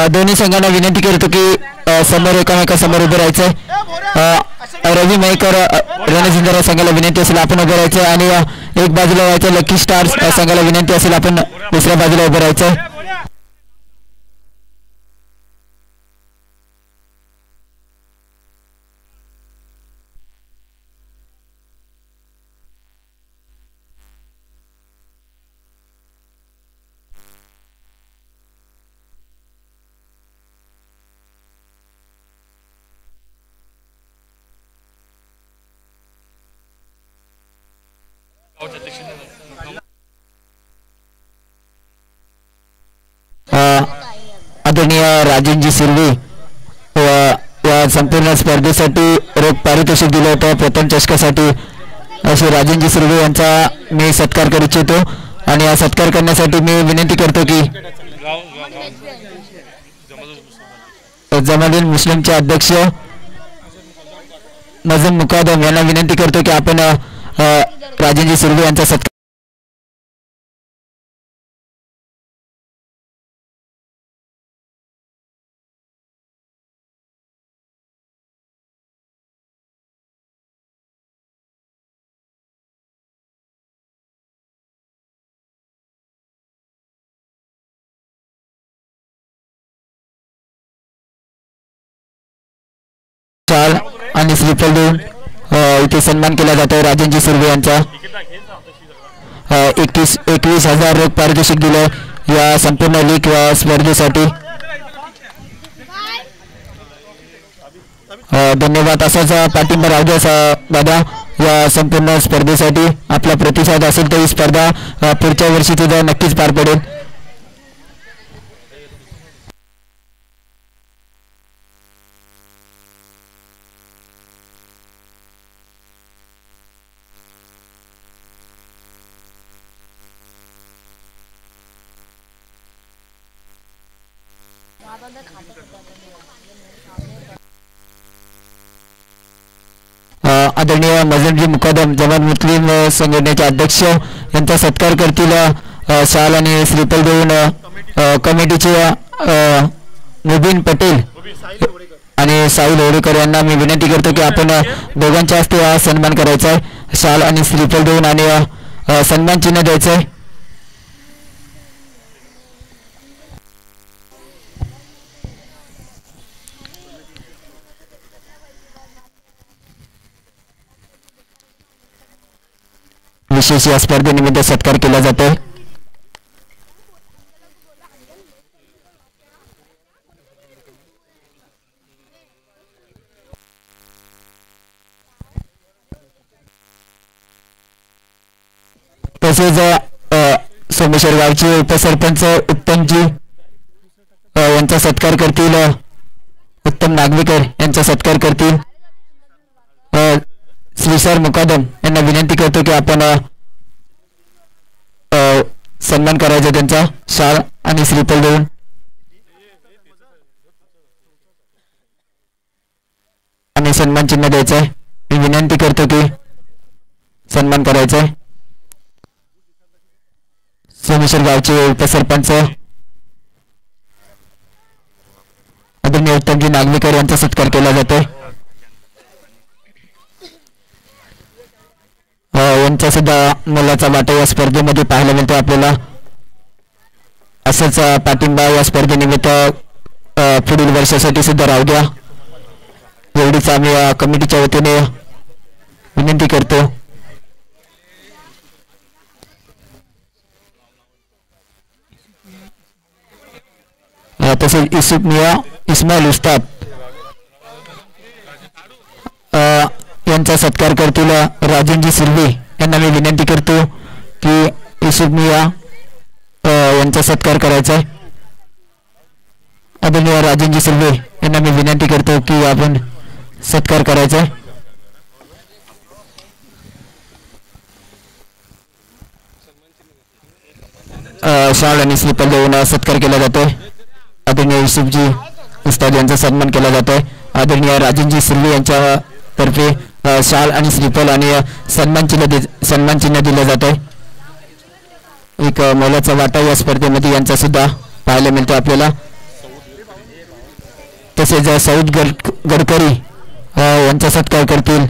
दोन्ही संघांना विनंती करतो की समोर एकामेकासमोर उभं राहायचंय. रवी मयेकर रणजिंदरा संघाला विनंती असेल आपण उभं राहायचं आणि एक बाजूला व्हायचं. लकी स्टार्स संघाला विनंती असेल आपण दुसऱ्या बाजूला उभं राहायचं. आदरणीय राजेंजी सिर्वे या संपूर्ण स्पर्धेसाठी रोख पारितोषिक दिलं होतं प्रथम चषकासाठी. असे राजेंजी सिर्वे यांचा मी सत्कार करू इच्छितो आणि हा सत्कार करण्यासाठी मी विनंती करतो की जमादुल मुस्लिमचे अध्यक्ष नजम मुकादम यांना विनंती करतो की आपण राजेंजी सिर्वे यांचा सत्कार. शाल आणि श्रीफल देऊन इथे सन्मान केला जातो राजेंजी सिर्वे यांचा. 21,000 रोख पारितोषिक दिलं या संपूर्ण लीग स्पर्धेसाठी. धन्यवाद. असाच पाठिंबा राहू द्या दादा या संपूर्ण स्पर्धेसाठी. आपला प्रतिसाद असेल तर ही स्पर्धा पुढच्या वर्षी तिथं नक्कीच पार पडेल. आदरणीय मजनजी मुकादम जमात मुस्लिम संघटनेचे अध्यक्ष यांचा सत्कार करतील शाल आणि श्रीफल देऊन कमिटीचे मुबीन पटेल आणि साहिल होडेकर यांना मी विनंती करतो की आपण दोघांच्या हस्ते हा सन्मान करायचा आहे. शाल आणि श्रीफल देऊन आणि सन्मान चिन्ह द्यायचं आहे. विशेष या स्पर्धेनिमित्त सत्कार केला जातो. तसेच सोमेश्वर गावचे उपसरपंच उत्तमजी यांचा सत्कार करतील. उत्तम नागवेकर यांचा सत्कार करतील. श्रीसर मुकादम यांना विनंती करतो की आपण सन्मान करायचा त्यांचा शाल आणि श्रीफल देऊन. आणि सन्मान चिन्ह द्यायचं आहे. मी विनंती करतो की सन्मान करायचा आहे. सोमेश्वर गावचे उपसरपंच आदरणीय उत्तमजी नागवेकर यांचा सत्कार केला जातोय. यांचा सुद्धा मोलाचा वाटा या स्पर्धेमध्ये पाहायला मिळतो आपल्याला. असंच पाठिंबा या स्पर्धेनिमित्त पुढील वर्षासाठी सुद्धा राहू द्या एवढीच आम्ही कमिटीच्या वतीने विनंती करतो. तसेच युसुफ मिया इस्माईल उस्ताद यांचा सत्कार करतील राजेंजी सिर्वे यांना मी विनंती करतो की युसुफ मिया यांचा सत्कार करायचा आहे. आदरणीय राजेंजी सिर्वे यांना मी विनंती करतो की आपण सत्कार करायचा आहे. शाल आणि श्रीफल देऊन सत्कार केला जातोय. आदरणीय युसुफजी उस्ताद यांचा सन्मान केला जातोय. आदरणीय राजेंजी सिर्वे यांच्या तर्फे शाल आणि श्रीफल आणि सन्मान चिन्ह दिलं जातं. एक मोलाचा वाटा या स्पर्धेमध्ये यांचा सुद्धा पाहायला मिळतो आपल्याला. तसेच सौद गडकरी यांचा सत्कार करतील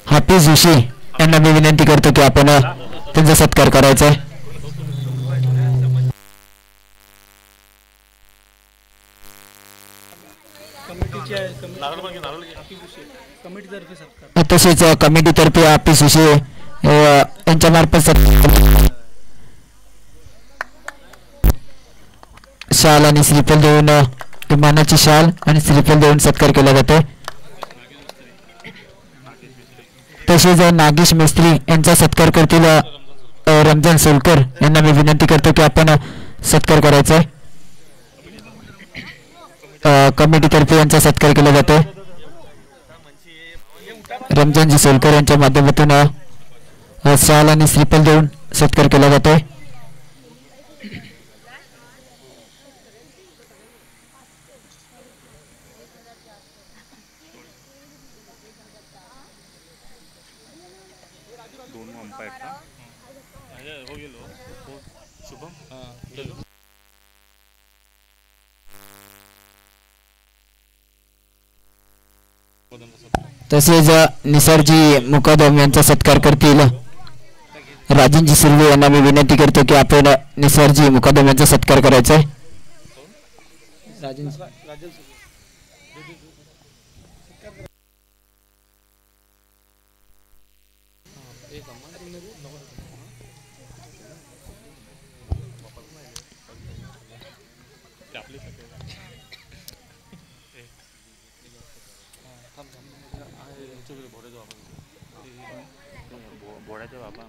हाफिज जोशी यांना मी विनंती करतो की आपण त्यांचा सत्कार करायचा आहे. तसेच कमिटीतर्फे हाफिज जोशी यांच्या मार्फत शाल आणि श्रीफल देऊन विमानाची शाल आणि श्रीफल देऊन सत्कार केला जातो. तसेच नागेश मिस्त्री यांचा सत्कार करतील रमजान सोलकर यांना मी विनंती करतो की आपण सत्कार करायचा आहे. कमिटीतर्फे यांचा सत्कार केला जातो. रमजानजी सोलकर यांच्या माध्यमातून शाल आणि श्रीफल देऊन सत्कार केला जातोय. तसेच निसारजी मुकादम यांचा सत्कार करतील राजनजी सुर्वे यांना मी विनंती करतो की आपण निसारजी मुकादम यांचा सत्कार करायचा आहे.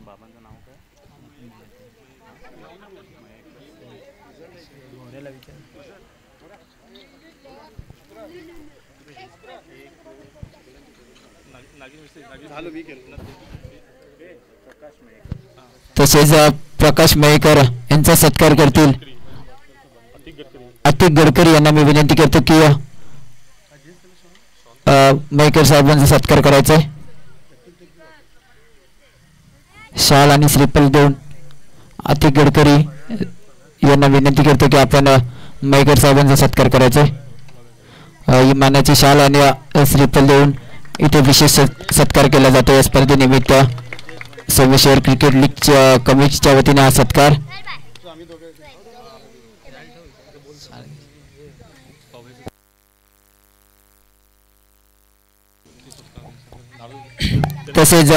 बाबांचं नाव काय? तसेच प्रकाश मयेकर यांचा सत्कार करतील अतिक गडकरी यांना मी विनंती करतो की मयेकर साहेबांचा सत्कार करायचा आहे. शाल आणि श्रीफल देऊन अतिक गडकरी यांना विनंती करतो की आपण मयेकर साहेबांचा सत्कार करायचा आहे. इमानाची शाल आणि श्रीफल देऊन इथे विशेष सत्कार केला जातो. या स्पर्धेनिमित्त सोमेश्वर क्रिकेट लीगच्या कमिटीच्या वतीने हा सत्कार. तसेच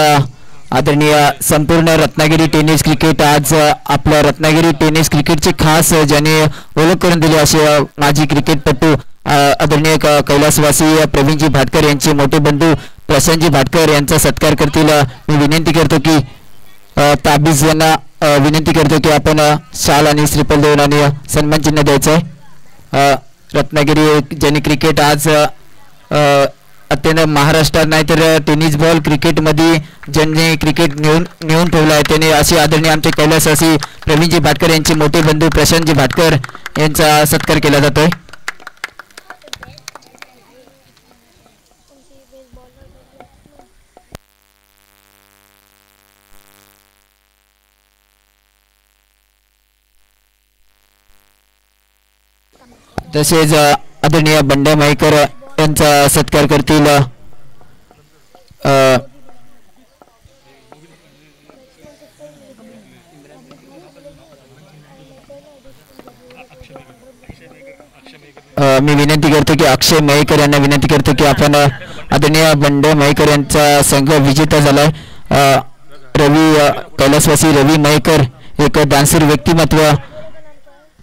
आदरणीय संपूर्ण रत्नागिरी टेनिस क्रिकेट आज आपल्या रत्नागिरी टेनिस क्रिकेटची खास ज्याने ओळख करून दिली असे माजी क्रिकेटपटू आदरणीय कैलासवासी प्रवीणजी भाटकर यांचे मोठे बंधू प्रशांतजी भाटकर यांचा सत्कार करतील. मी विनंती करतो की ताबीज यांना विनंती करतो की आपण शाल आणि श्रीफल देऊन आणि सन्मान चिन्ह द्यायचं आहे. रत्नागिरी ज्यांनी क्रिकेट आज अत्यंत महाराष्ट्रात नाही तर टेनिस बॉल क्रिकेटमध्ये ज्यांनी क्रिकेट नेऊन ठेवलं आहे त्याने असे आदरणीय आमचे कैलासवासी प्रवीणजी भाटकर यांचे मोठे बंधू प्रशांतजी भाटकर यांचा सत्कार केला जातोय. तसेच आदरणीय बंड्या माईकर यांचा सत्कार करतील मी विनंती करतो की अक्षय मयेकर यांना विनंती करतो की आपण आदरणीय बंड्या मयेकर यांचा संघ विजेता झालाय. रवी कैलासवासी रवी मयेकर एक दानशूर व्यक्तिमत्व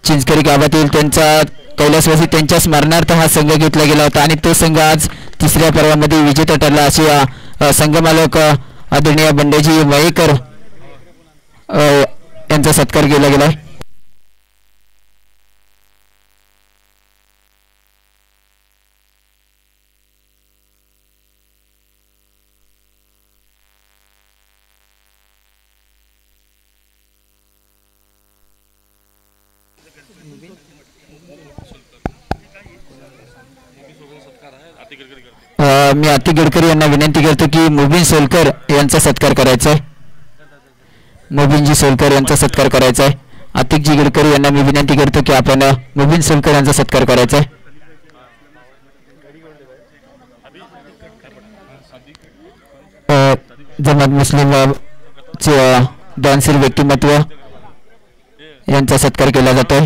चिंचकरी गावातील त्यांचा कैलासवासी त्यांच्या स्मरणार्थ हा संघ घेतला गेला होता आणि तो संघ आज तिसऱ्या पर्वामध्ये विजेता ठरला. असे संघमालक आदरणीय बंड्याजी मयेकर यांचा सत्कार केला गेला. मी अतिक गडकरी यांना विनंती करतो की मुबीन सोलकर यांचा सत्कार करायचा आहे. मुबीनजी सोलकर यांचा सत्कार करायचा आहे. अतिकजी गडकरी यांना मी विनंती करतो की आपण मुबीन सोलकर यांचा सत्कार करायचा आहे. जमात मुस्लिम दानशीर व्यक्तिमत्व यांचा सत्कार केला जातो.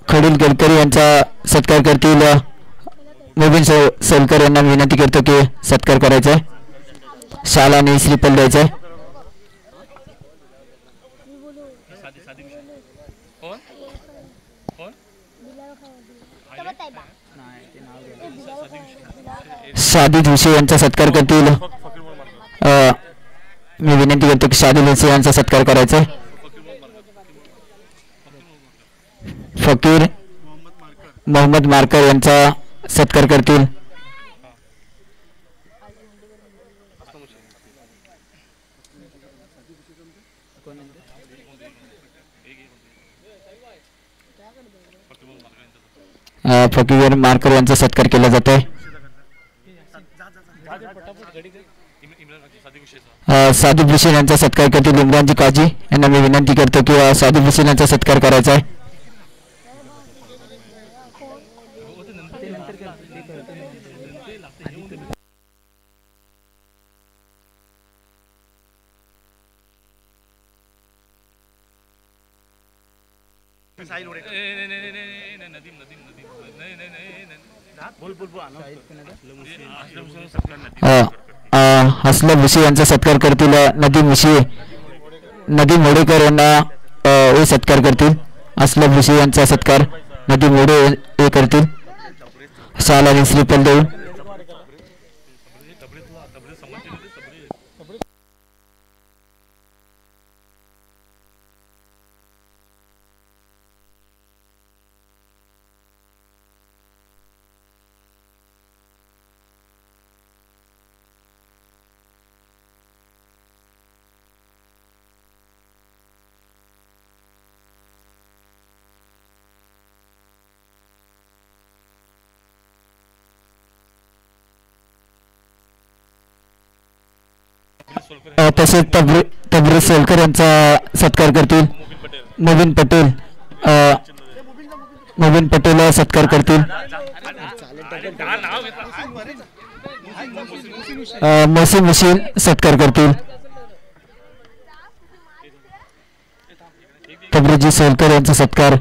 खलील गडकरी यांचा सत्कार करतील मुबीन सोलकर यांना विनंती करतो की सत्कार करायचा आहे. शाल आणि श्रीफल द्यायचं आहे. शादिद हुसे यांचा सत्कार करतील. मी विनंती करतो की शादिद हुसे यांचा सत्कार करायचा आहे. फकीर मोहम्मद मारकर यांचा सत्कार करतील. फकीर मारकर यांचा सत्कार केला जात आहे. सादिक हुसेन यांचा सत्कार करतील इम्रानजी काजी यांना मी विनंती करतो की सादिक हुसेन यांचा सत्कार करायचा आहे. असलम हुसे यांचा सत्कार करतील नदीम हुसे. नदीम होडेकर यांना सत्कार करतील. असलम हुसे यांचा सत्कार नदीम होडे हे करतील. शाल आणि श्रीफल देऊन तसेच तबरेज सोलकर यांचा सत्कार करतील. मुबीन पटेल सत्कार करतील. मोहसिन हुसेन सत्कार करतील. तबरेजी सोलकर यांचा सत्कार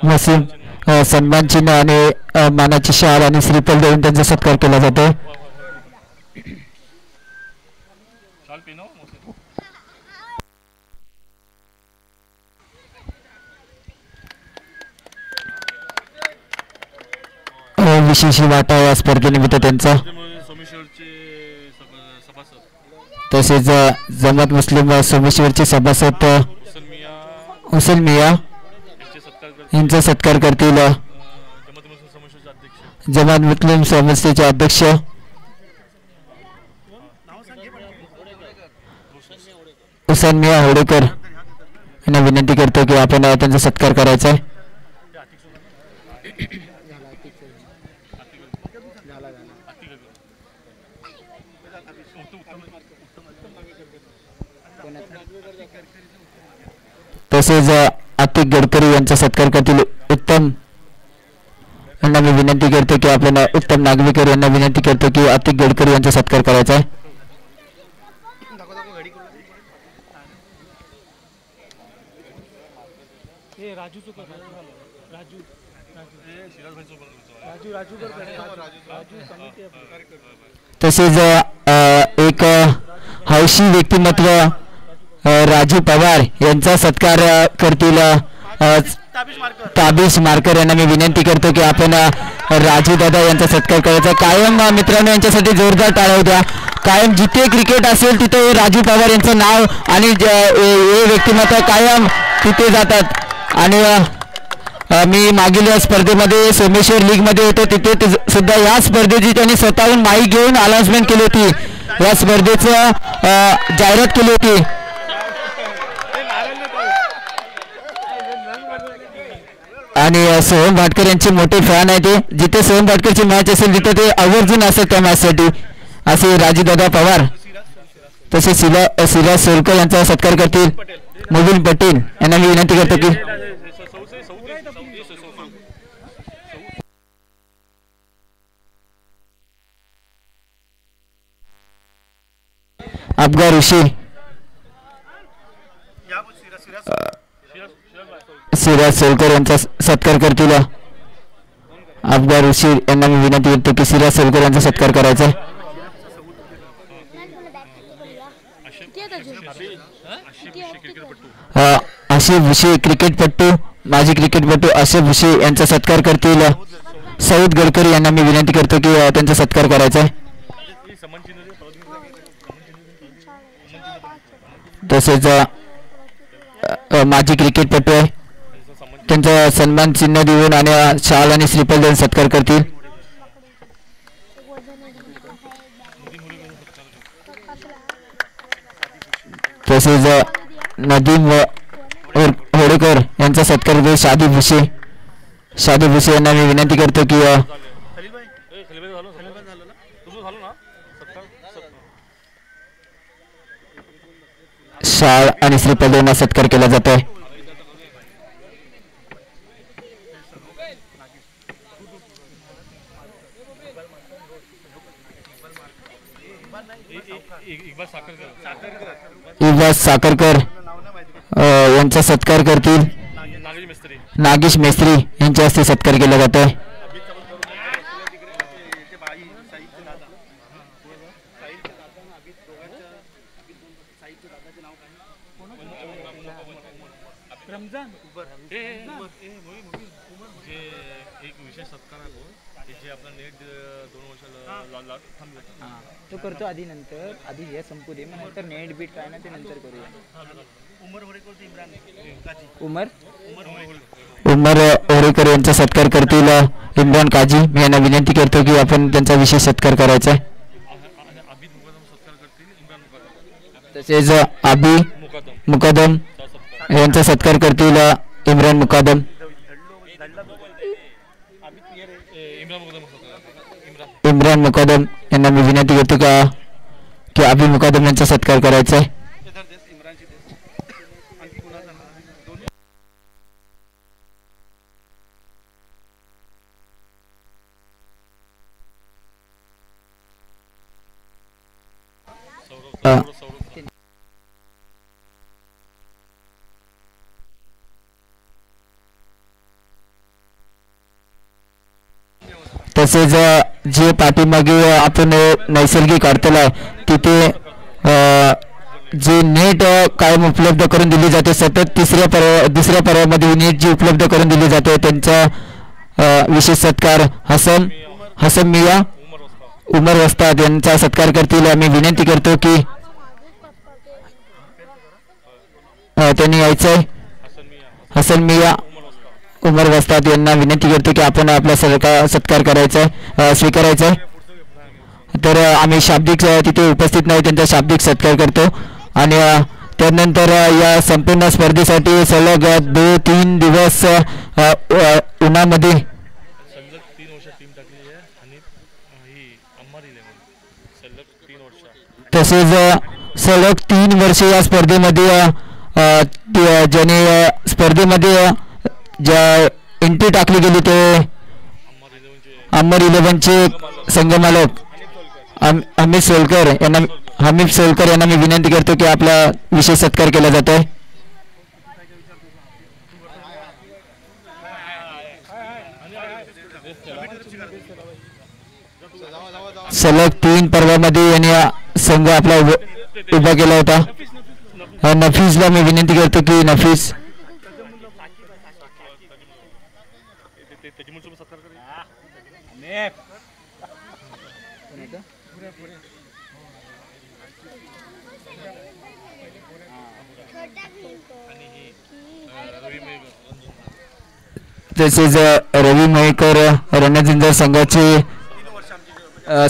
मोहसिन सन्मान चिन्ह आणि मानाची शाल आणि श्रीफल देऊन त्यांचा सत्कार केला जातो. विशेष वाटा या स्पर्धेनिमित्त त्यांचा. तसेच जमात मुस्लिम सोमेश्वरचे सभासद हुसेन मिया यांचा सत्कार करतील. जमात मुस्लिम सोमेश्वरचे अध्यक्ष हुसेन मिया होडेकर यांना विनंती करतो की आपण त्यांचा सत्कार करायचा आहे. तसेच अतिक गडकरी यांचा सत्कार करतील उत्तम यांना मी विनंती करतो की आपण उत्तम नागवेकर यांना विनंती करतो की अतिक गडकरी यांचा सत्कार करायचा आहे. तसेच एक हौशी व्यक्तिमत्व राजू पवार यांचा सत्कार करतील ताबिश मारकर यांना मी विनंती करतो की आपण राजू दादा यांचा सत्कार करायचा. कायम मित्रांनो यांच्यासाठी जोरदार टाळ्या द्या. कायम जिथे क्रिकेट असेल तिथे राजू पवार यांचं नाव आणि हे व्यक्तिमत्व कायम तिथे जातात. आणि मी मागील स्पर्धेमध्ये सोमेश्वर लीग मध्ये होतो तिथे सुद्धा या स्पर्धेची त्यांनी स्वतःहून माहिती घेऊन अनाउन्समेंट केली होती. या स्पर्धेचं जाहिरात केली होती. आणि सोहम भाटकर यांचे मोठे फॅन आहे ते. जिथे सोहम भाटकरची मॅच असेल तिथे ते आवर्जून असतात त्या मॅचसाठी. असे राजूदादा पवार तसेच सिराज सोलकर यांचा सत्कार करतील मुबीन पटेल यांना मी विनंती करतो की अफगार ऋषी सिराज सोलकर यांचा सत्कार करतील. अफगार ऋषी यांना मी विनंती करतो की सिराज सोलकर यांचा सत्कार करायचा. आशिफ भुसे क्रिकेटपट्टू माजी क्रिकेटपट्टू आशिफ भुसे यांचा सत्कार करतील सौद गडकरी यांना मी विनंती करतो की त्यांचा सत्कार करायचा आहे. तसेच माजी क्रिकेटपटू आहे त्यांचा सन्मान चिन्ह देऊन आणि शाल आणि श्रीफल देऊन सत्कार करतील. तसेच नदीम होडेकर यांचा सत्कार देऊन शादी भुसे यांना मी विनंती करतो की शाल आणि श्रीफल देऊन सत्कार केला जातो आहे. इकबाल साखरकर यांचा सत्कार करतील नागेश मेस्त्री यांच्या हस्ते सत्कार केला जातो आहे. तो करतो आधी नंतर आधी हे संपू दे मग नंतर नेट बीट काय ना ते नंतर करूया. उमर ओरेकर यांचा सत्कार करतील इम्रान काजी. मी यांना विनंती करतो की आपण त्यांचा विशेष सत्कार करायचा आहे. तसेच आबी मुकदम यांचा सत्कार करतील इम्रान मुकदम. इम्रान मुकदम यांना मी विनंती करतो का की आबी मुकदम यांचा सत्कार करायचा आहे. तसेच जे पाठीमागे आपण नैसर्गिक अडथळा तिथे जे नेट कायम उपलब्ध करून दिली जाते सतत दुसऱ्या पर्वामध्ये नेट जी उपलब्ध करून दिली जाते त्यांचा विशेष सत्कार हसन मिया उमर वस्ताद यांचा सत्कार करतील. आम्ही विनंती करतो की त्यांनी यायचं आहे. हसन मिया उमर वस्ताद यांना विनंती करतो की आपण आपला सत्कार करायचा आहे स्वीकारायचा आहे. तर आम्ही शाब्दिक तिथे उपस्थित नाही त्यांचा शाब्दिक सत्कार करतो. आणि त्यानंतर या संपूर्ण स्पर्धेसाठी सलग 2-3 दिवस उन्हामध्ये तसेच सलग 3 वर्षे या स्पर्धेमध्ये ज्याने स्पर्धेमध्ये ज्या एंट्री टाकली गेली ते अमर 11चे संघमालक हमीद सोलकर यांना मी विनंती करतो की आपला विशेष सत्कार केला जातोय. सलग 3 पर्वामध्ये यांनी संघ आपला उभा केला होता. नफीसला मी विनंती करतो की नफीस तसेच रवी मयेकर रणजिंदर संघाचे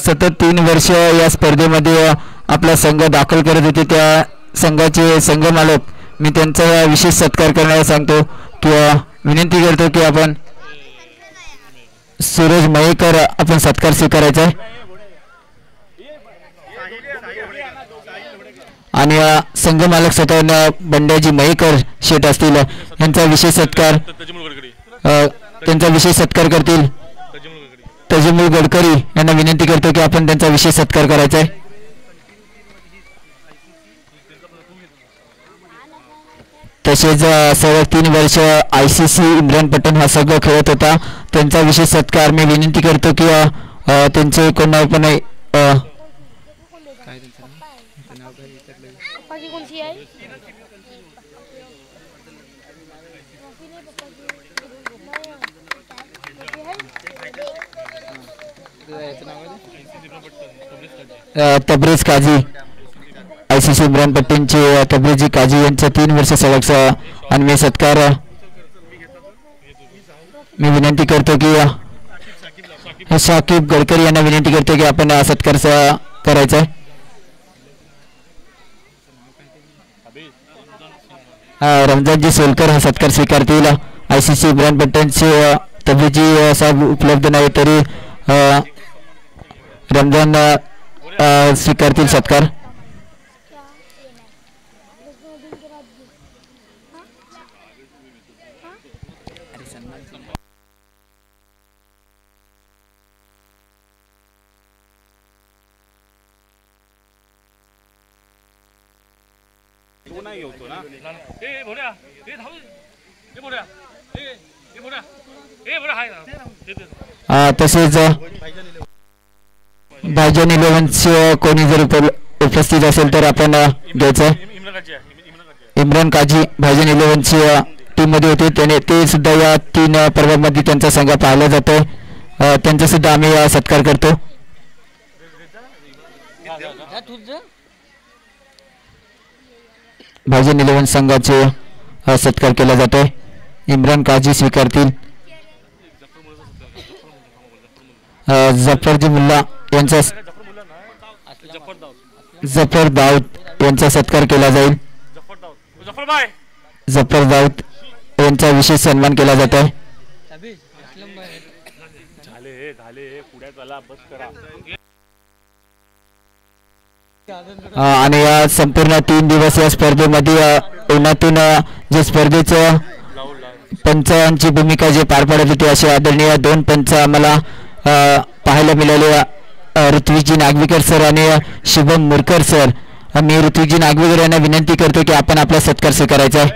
सतत 3 वर्ष या स्पर्धेमध्ये आपला संघ दाखल करत होते. त्या संघाचे संघ मालक मी त्यांचा विशेष सत्कार करण्याला सांगतो किंवा विनंती करतो की आपण सूरज मयेकर आपण सत्कार स्वीकारायचा आहे. आणि संघ मालक स्वतः बंड्याजी मयेकर शेठ असतील यांचा विशेष सत्कार त्यांचा विशेष सत्कार करतील. तजमुल गडकरी यांना विनंती करतो की आपण त्यांचा विशेष सत्कार करायचा आहे. तसेच सलग 3 वर्ष ICC इम्रान पठाण हा संघ खेळत होता, त्यांचा विशेष सत्कार मी विनंती करतो की त्यांचे कोण पण तब्रेज काझी ICC इम्रान पट्टींचे तब्रेजी काझी यांचा 3 वर्ष सलग आणि सत्कार मी विनंती करतो की शाकिब गडकरी यांना विनंती करतो की आपण सत्कार करायचा आहे. रमजानजी सोलकर हा सत्कार स्वीकारतील. ICC इम्रान पट्टींचे तब्रेजी साहेब उपलब्ध नाही तरी रमजान स्वीकारतील सत्कार. तसेच भाईजान 11 कोणी जर उपस्थित असेल तर आपण घ्यायचं. इम्रान काझी भाईजान 11 टीम मध्ये होते, त्याने ते सुद्धा या 3 पर्वामध्ये त्यांचा संघ पाहिला जातो, त्यांचा सुद्धा आम्ही सत्कार करतो. भाईजान 11 संघाचे सत्कार केला जातोय. इम्रान काझी स्वीकारतील. जफरजी मुल्ला यांचा जफर दाऊद यांचा सत्कार केला जाईल. जफर दाऊद यांचा विशेष सन्मान केला जात आहे. आणि या संपूर्ण 3 दिवस या स्पर्धेमध्ये उन्हातून जे स्पर्धेचं पंचांची भूमिका जे पार पाडत होती असे आदरणीय 2 पंच आम्हाला पाहायला मिळाले. ऋत्विकजी नागवेकर सर आणि शुभम मुरकर सर. मी ऋत्विकजी नागवेकर यांना विनंती करतो की आपण आपला सत्कार स्वीकारायचा आहे.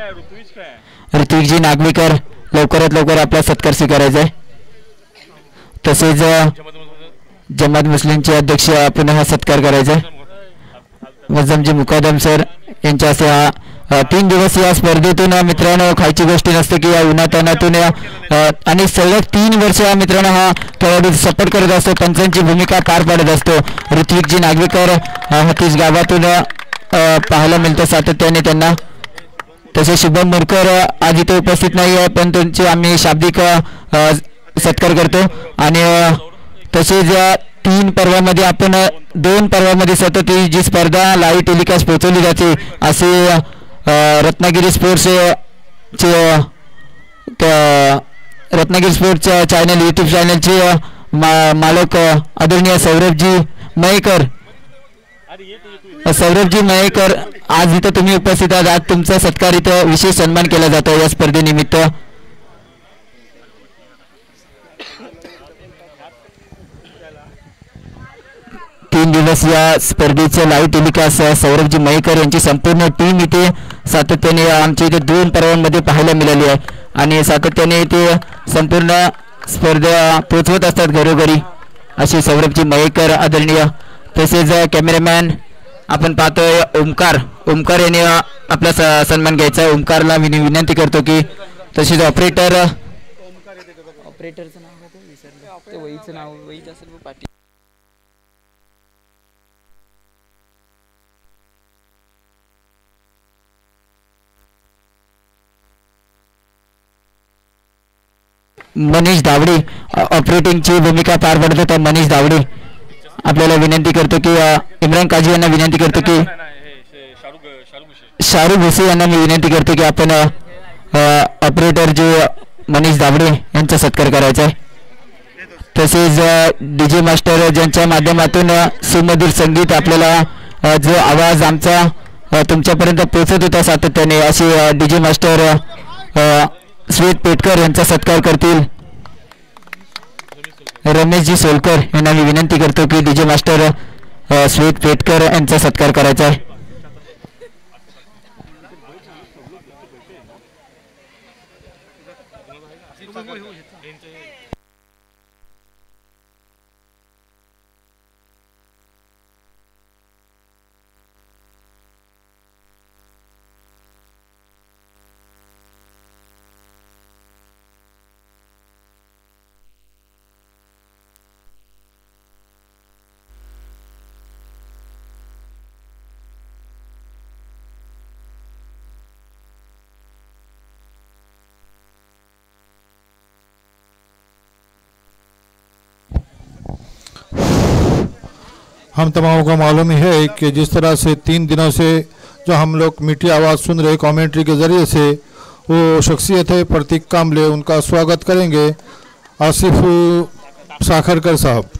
ऋत्विकजी नागवेकर लवकरात लवकर आपला सत्कार स्वीकारायचा आहे. तसेच जमात मुस्लिमचे अध्यक्ष पुन्हा सत्कार करायचा आहे. वजमजी मुकादम सर यांच्या असे 3 दिवस या स्पर्धेतून मित्रांनो खायची गोष्टी नसते की या उन्हातानातून आणि सलग 3 वर्ष मित्रांनो हा खेळाडू सपोर्ट करत असतो, पंचांची भूमिका पार पाडत असतो. ऋत्विकजी नागवेकर हातीस गावातून पाहायला मिळतं सातत्याने त्यांना. तसे शुभम मुरकर आज इथे उपस्थित नाही आहे पण त्यांचे आम्ही शाब्दिक सत्कार करतो. आणि तसेच 3 पर्वामध्ये आपण 2 पर्वामध्ये सतत जी स्पर्धा लाईव्ह टेलिकास्ट पोहोचवली जाते असे रत्नागिरी स्पोर्ट्सच्या चॅनल यूट्यूब चॅनलचे मालक आदरणीय सौरभजी मयेकर. सौरभजी मयेकर आज इथं तुम्ही उपस्थित आहात. आज तुमचा सत्कार इथं विशेष सन्मान केला जातो या स्पर्धेनिमित्त. तीन दिवस या स्पर्धेचं लाईव्ह टेलिकास्ट सौरभजी मयेकर यांची संपूर्ण टीम इथे सातत्याने आमच्या इथे 2 पर्वांमध्ये पाहायला मिळाली आहे आणि सातत्याने इथे संपूर्ण स्पर्धा पोचवत असतात घरोघरी असे सौरभजी मयेकर आदरणीय. तसेच कॅमेरामॅन आपण पाहतोय ओमकार यांनी आपला सन्मान घ्यायचा. ओमकारला मी विनंती करतो की. तसेच ऑपरेटरचं नाव विसरलं, वहीचं नाव वहीच असेल पाटील. मनीष धावडे ऑपरेटिंगची भूमिका पार पाडत होता. मनीष धावडे आपल्याला विनंती करतो की इम्रान काझी यांना विनंती करतो की शाहरुख भुसे यांना मी विनंती करतो की आपण ऑपरेटर जे मनीष धावडे यांचा सत्कार करायचा आहे. तसेच DJ मास्टर ज्यांच्या माध्यमातून सुमधुर संगीत आपल्याला जो आवाज आमचा तुमच्यापर्यंत पोहोचत होता सातत्याने, अशी DJ मास्टर श्वेत पेटकर यांचा सत्कार करतील. रमेशजी सोलकर यांना मी विनंती करतो की DJ मास्टर श्वेत पेटकर यांचा सत्कार करायचा आहे. हम तमामों को मालूम ही है कि जिस तरह से 3 दिनों से जो हम लोग मीठी आवाज़ सुन रहे कमेंट्री के ज़रिए से, वो शख्सियत है प्रतीक कामले, उनका स्वागत करेंगे आसिफ साखरकर साहब.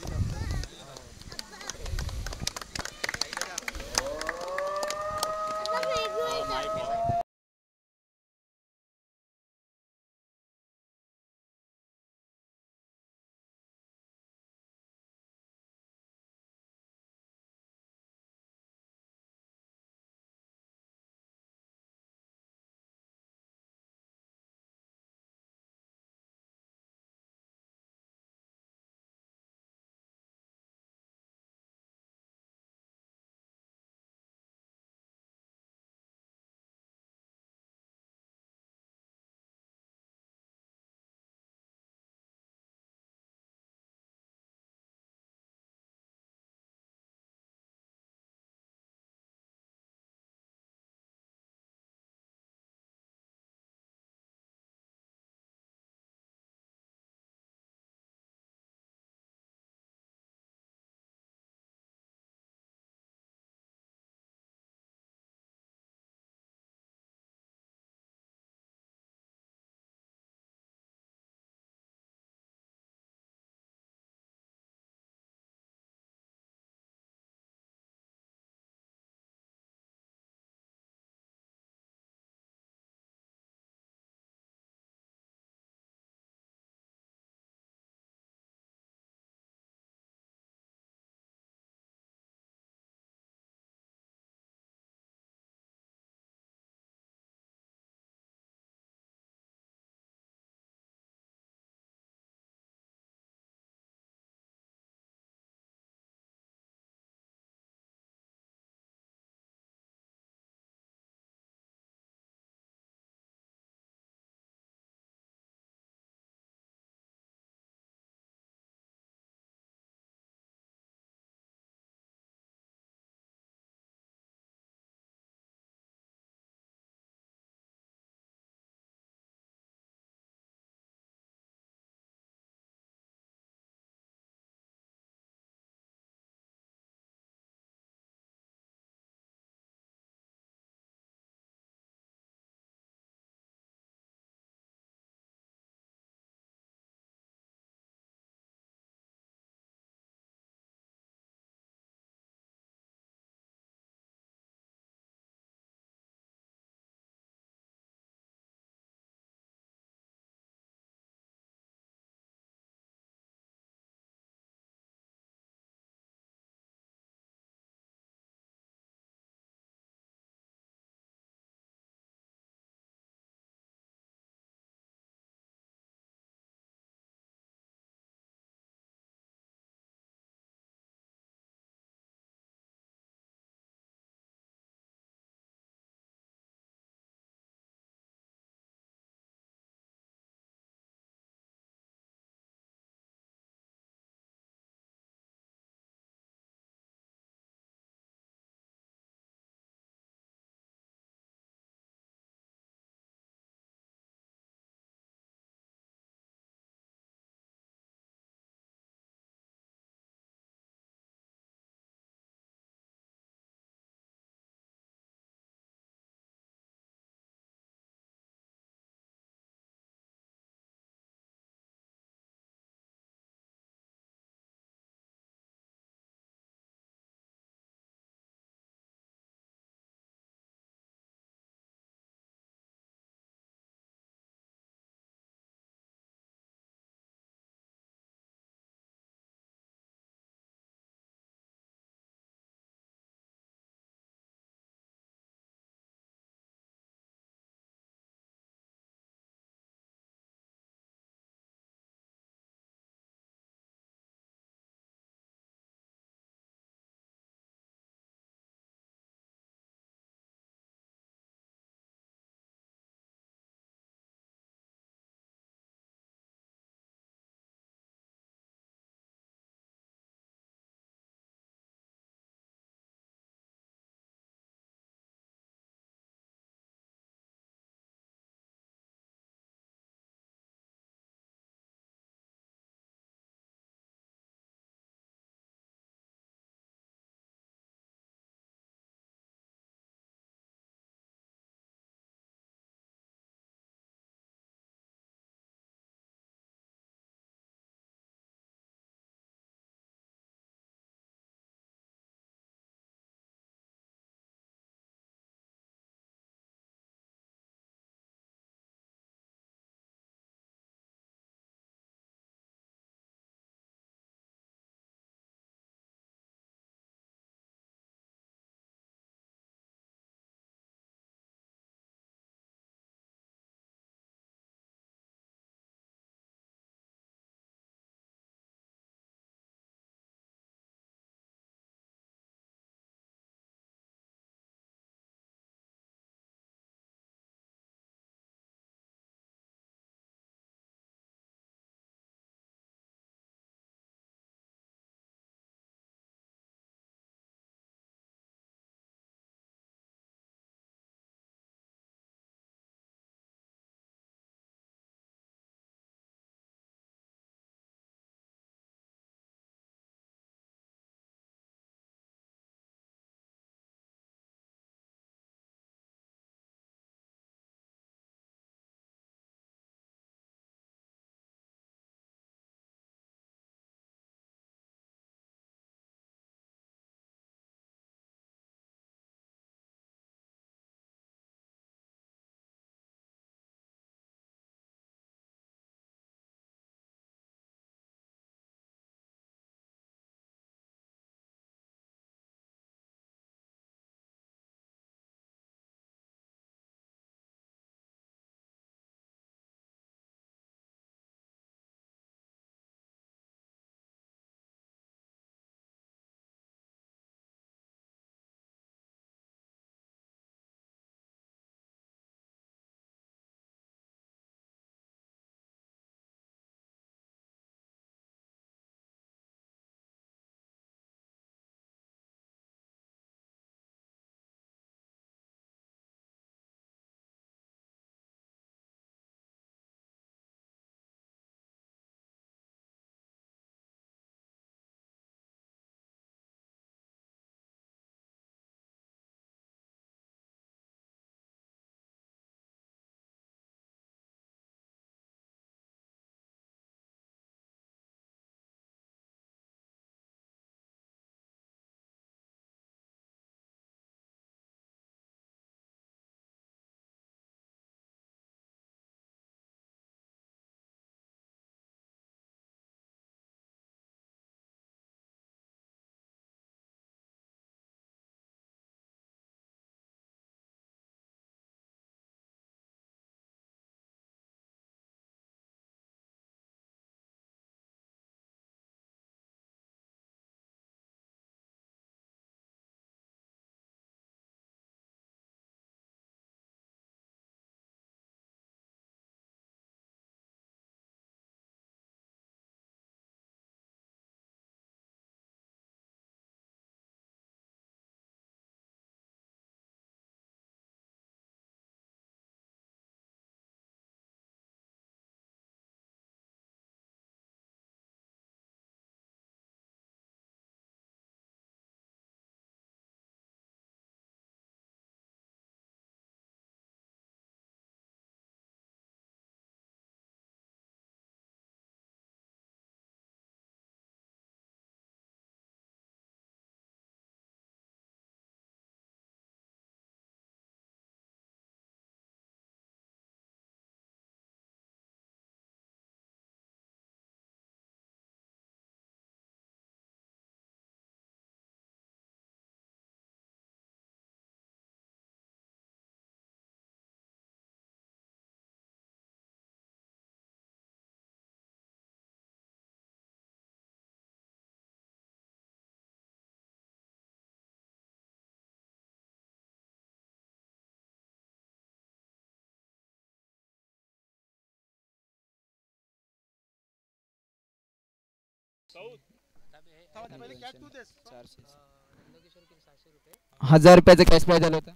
₹1000 कॅश प्राइज झालं होतं.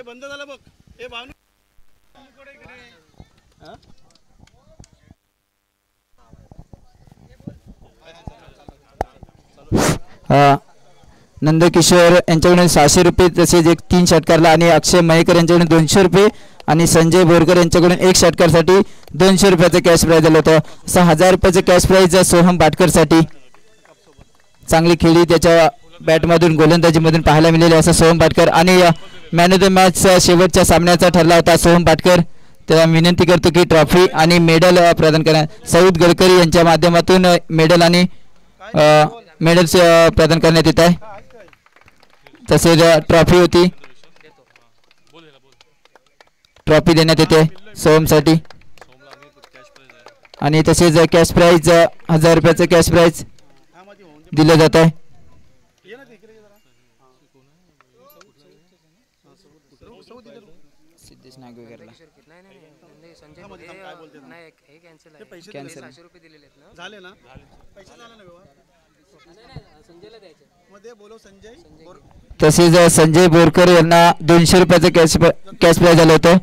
बंद झालं बघ. नंदकिशोर यांच्याकडून ₹600 तसेच एक 3 षटकारला आणि अक्षय मयेकर यांच्याकडून ₹200 आणि संजय बोरकर यांच्याकडून 1 षटकारसाठी ₹200 कॅश प्राइज झालं होतं. असा ₹1000 कॅश प्राइज सोहम भाटकरसाठी. चांगली खेळी त्याच्या बॅटमधून गोलंदाजीमधून पाहायला मिळाली असं सोहम भाटकर. आणि मॅन ऑफ द मॅच शेवटच्या सामन्याचा ठरला होता सोहम भाटकर. त्याला विनंती करतो की ट्रॉफी आणि मेडल प्रदान करा. सौद गडकरी यांच्या माध्यमातून मेडल आणि मेडल्स प्रदान करण्यात येत आहे. तसेच ट्रॉफी होती, ट्रॉफी देण्यात येते सोहमसाठी. आणि तसेच कॅश प्राइज ₹1000 कॅश प्राइज दिलं जात आहे. तसेच संजय बोरकर यांना ₹200 कॅश प्राइज झालं होतं.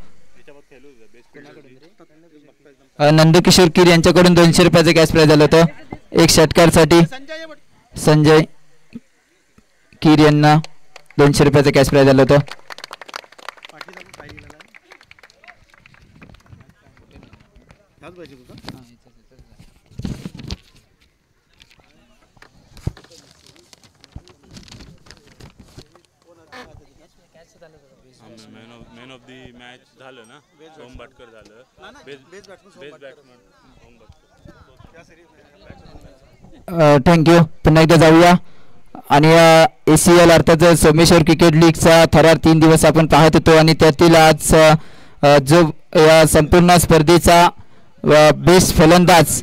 नंदकिशोर कीर यांच्याकडून ₹200 कॅश प्राइज झालं होतं 1 षटकारसाठी. संजय कीर यांना ₹200 कॅश प्राइज झालं होतं. मॅन ऑफ दी मॅच झालं ना, सोहम भाटकर झालं. Best batsman Soham Bhatkar. Thank you. पुन्हा एकदा जाऊया. आणि ACL अर्थात सोमेश्वर क्रिकेट लीगचा थरार 3 दिवस आपण पाहत होतो आणि त्यातील आज जो या संपूर्ण स्पर्धेचा बेस्ट फलंदाज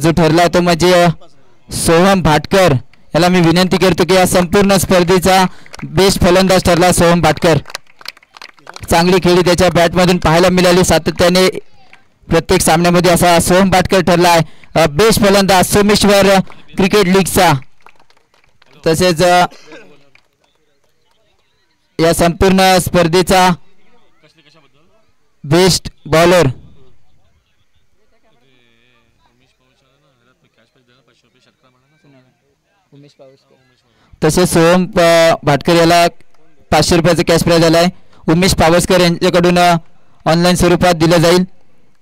जो ठरला तो म्हणजे सोहम भाटकर. याला मी विनंती करतो की या संपूर्ण स्पर्धेचा बेस्ट फलंदाज ठरला सोहम भाटकर. चांगली खेळी त्याच्या बॅटमधून पाहायला मिळाली सातत्याने प्रत्येक सामन्यामध्ये. असा सोहम भाटकर ठरला आहे बेस्ट फलंदाज सोमेश्वर क्रिकेट लीगचा. तसेच या संपूर्ण स्पर्धेचा बेस्ट बॉलर तसेच सोहम भाटकर याला ₹500 कॅश प्राइज झाला आहे. उमेश पावसकर यांच्याकडून ऑनलाईन स्वरूपात दिलं जाईल.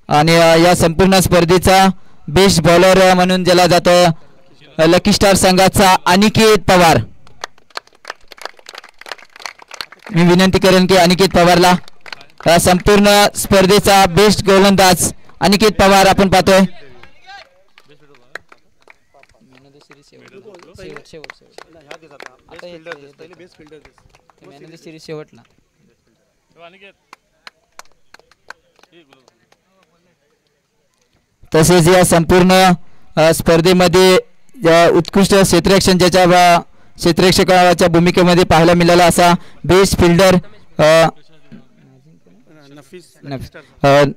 आणि या संपूर्ण स्पर्धेचा बेस्ट बॉलर म्हणून दिला जातो लकी स्टार संघाचा अनिकेत पवार. मी विनंती करेन की अनिकेत पवारला संपूर्ण स्पर्धेचा बेस्ट गोलंदाज अनिकेत पवार आपण पाहतोय. शेवटला तसेच या संपूर्ण स्पर्धेमध्ये उत्कृष्ट क्षेत्ररक्षण ज्याच्या क्षेत्ररक्षकाच्या भूमिकेमध्ये पाहायला मिळाला असा बेस्ट फिल्डर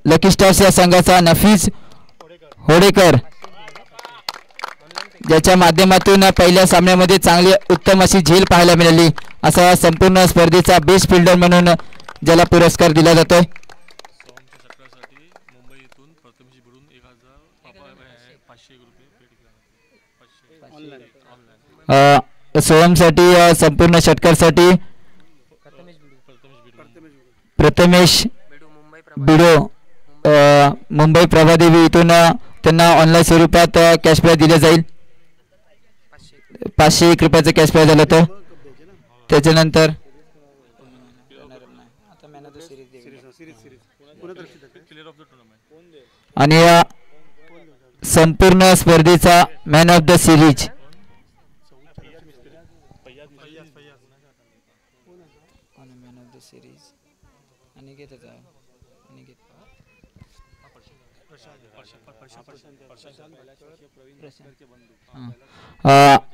लकी स्टार्स या संघाचा नफीस होडेकर, ज्याच्या माध्यमातून पहिल्या सामन्यामध्ये चांगली उत्तम अशी झेल पाहायला मिळाली. असा संपूर्ण स्पर्धेचा बेस्ट फिल्डर म्हणून ज्याला पुरस्कार दिला जातोय. सोहमसाठी संपूर्ण षटकारसाठी प्रथमेश बिडो मुंबई प्रभादेवी इथून त्यांना ऑनलाईन स्वरूपात कॅश प्राइज दिले जाईल. ₹501 कॅश प्राइज झालं होतं. त्याच्यानंतर आणि संपूर्ण स्पर्धेचा मॅन ऑफ द सिरीज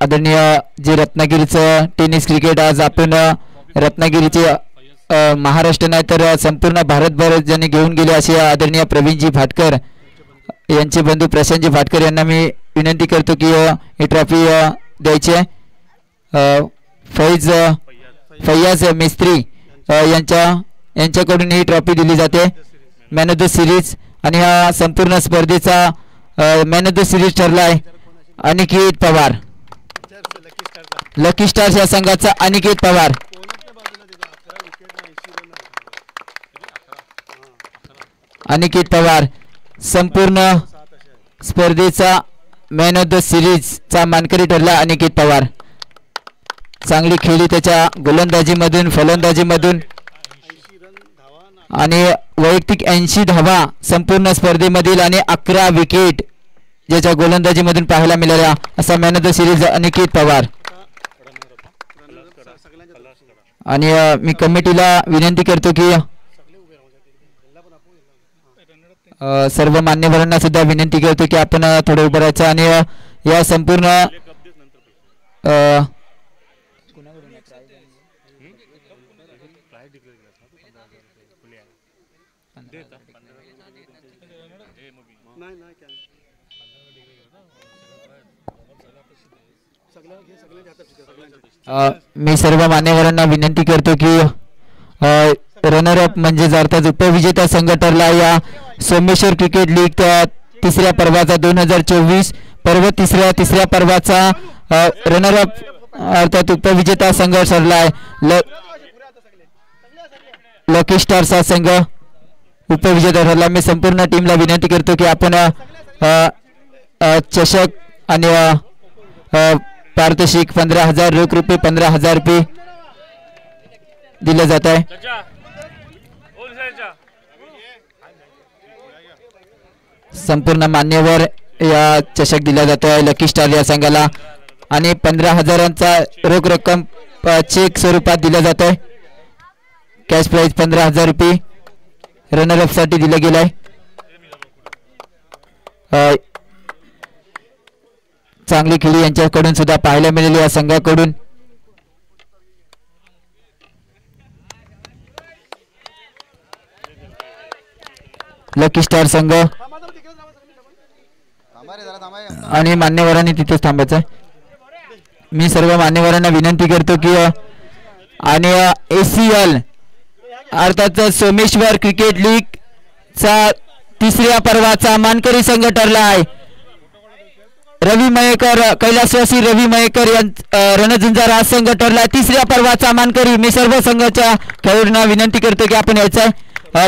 आदरणीय जे रत्नागिरीचं टेनिस क्रिकेट आज आपण रत्नागिरीचे महाराष्ट्र नाही तर संपूर्ण भारतभर ज्यांनी घेऊन गेले असे आदरणीय प्रवीणजी भाटकर यांचे बंधू प्रशांतजी भाटकर यांना मी विनंती करतो की ही ट्रॉफी द्यायची आहे. फैयाज मिस्त्री यांच्याकडून ही ट्रॉफी दिली जाते मॅन ऑफ द सिरीज. आणि हा संपूर्ण स्पर्धेचा मॅन ऑफ द सिरीज ठरला आहे अनिकेत पवार, लकी स्टार्स या संघाचा अनिकेत पवार. अनिकेत पवार संपूर्ण स्पर्धेचा मॅन ऑफ द सिरीजचा मानकरी ठरला अनिकेत पवार. चांगली खेळी त्याच्या गोलंदाजीमधून फलंदाजीमधून आणि वैयक्तिक 80 धावा संपूर्ण स्पर्धेमधील आणि 11 विकेट ज्याच्या गोलंदाजीमधून पाहायला मिळाल्या असा man of the series Aniket Pawar. आणि मी कमिटीला विनंती करतो की सर्व मान्यवरांना सुद्धा विनंती करतो की आपण थोडं उभं राहायचं आणि या संपूर्ण मी सर्व मान्यवरांना विनंती करतो की रनर अप म्हणजे अर्थात उपविजेता संघ ठरला या सोमेश्वर क्रिकेट लीग तिसऱ्या पर्वाचा 2024 पर्व तिसऱ्या पर्वाचा रनर अप अर्थात उपविजेता संघ ठरला आहे लकी स्टार्स हा संघ उपविजेता ठरला. मी संपूर्ण टीमला विनंती करतो की आपण चषक आणि पारितोषिक 15,000 रोख रुपये 15,000 रुपये दिले जात आहे. संपूर्ण मान्यवर या चषक दिला जातो आहे लकी स्टार या संघाला आणि 15,000चा रोख रक्कम चेक स्वरूपात दिला जात आहे. कॅश प्राइज 15,000 रुपये रनर अप साठी दिला गेला आहे. चांगली खेळी यांच्याकडून सुद्धा पाहायला मिळाली या संघाकडून. लकी स्टार संघ आणि मान्यवरांनी तिथेच थांबायचं आहे. मी सर्व मान्यवरांना विनंती करतो की आणि ACL अर्थात सोमेश्वर क्रिकेट लीग चा तिसऱ्या पर्वाचा मानकरी संघ ठरला आहे रवी मयेकर, कैलासवासी रवी मयेकर रणझुंजार हा संघ ठरला तिसऱ्या पर्वाचा मानकरी. मी सर्व संघाच्या खेळाडूंना विनंती करतो की आपण याचा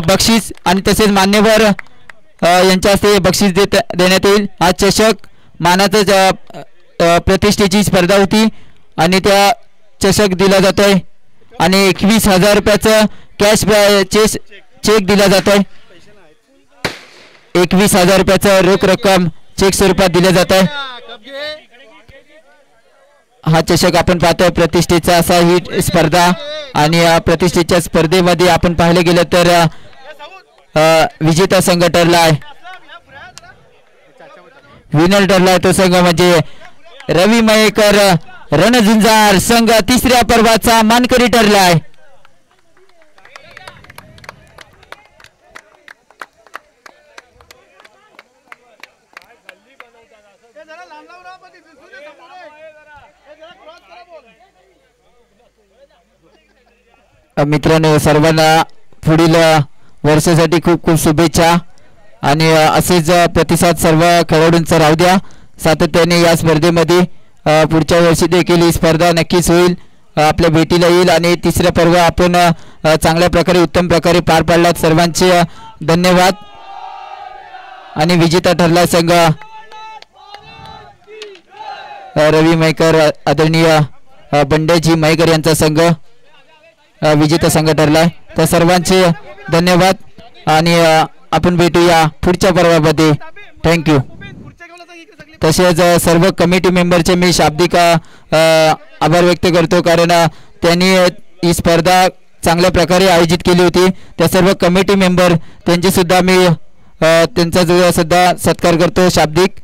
बक्षीस आणि तसेच मान्यवर यांच्या हस्ते बक्षीस देण्यात येईल. हा चषक मानाचा प्रतिष्ठेची स्पर्धा होती आणि त्या चषक दिला जातोय आणि 21,000 रुपयाचं कॅश चेक दिला जातोय. 21,000 रुपयाचं रोख रक्कम चेक स्वरूपात दिले जात आहे. हा चषक आपण पाहतोय प्रतिष्ठेचा असा ही स्पर्धा आणि या प्रतिष्ठेच्या स्पर्धेमध्ये आपण पाहिले गेलं तर विजेता संघ ठरला आहे, विनर ठरला आहे तो संघ म्हणजे रवी मयेकर रणझुंजार संघ तिसऱ्या पर्वाचा मानकरी ठरला आहे. मित्रांनो सर्वांना पुढील वर्षासाठी खूप खूप शुभेच्छा आणि असेच प्रतिसाद सर्व खेळाडूंचा राहू द्या सातत्याने या स्पर्धेमध्ये. पुढच्या वर्षी देखील ही स्पर्धा नक्कीच होईल, आपल्या भेटीला येईल आणि तिसरं पर्व आपण चांगल्या प्रकारे उत्तम प्रकारे पार पाडलात. सर्वांचे धन्यवाद. आणि विजेता ठरला संघ रवी मयेकर आदरणीय बंड्याजी मयेकर यांचा संघ विजेता संघ ठरलाय. तर सर्वांचे धन्यवाद आणि आपण भेटूया पुढच्या पर्वामध्ये. थँक्यू. तसेच सर्व कमिटी मेंबरचे मी शाब्दिक आभार व्यक्त करतो कारण त्यांनी ही स्पर्धा चांगल्या प्रकारे आयोजित केली होती. त्या सर्व कमिटी मेंबर त्यांचे सुद्धा मी त्यांचा सुद्धा सत्कार करतो शाब्दिक.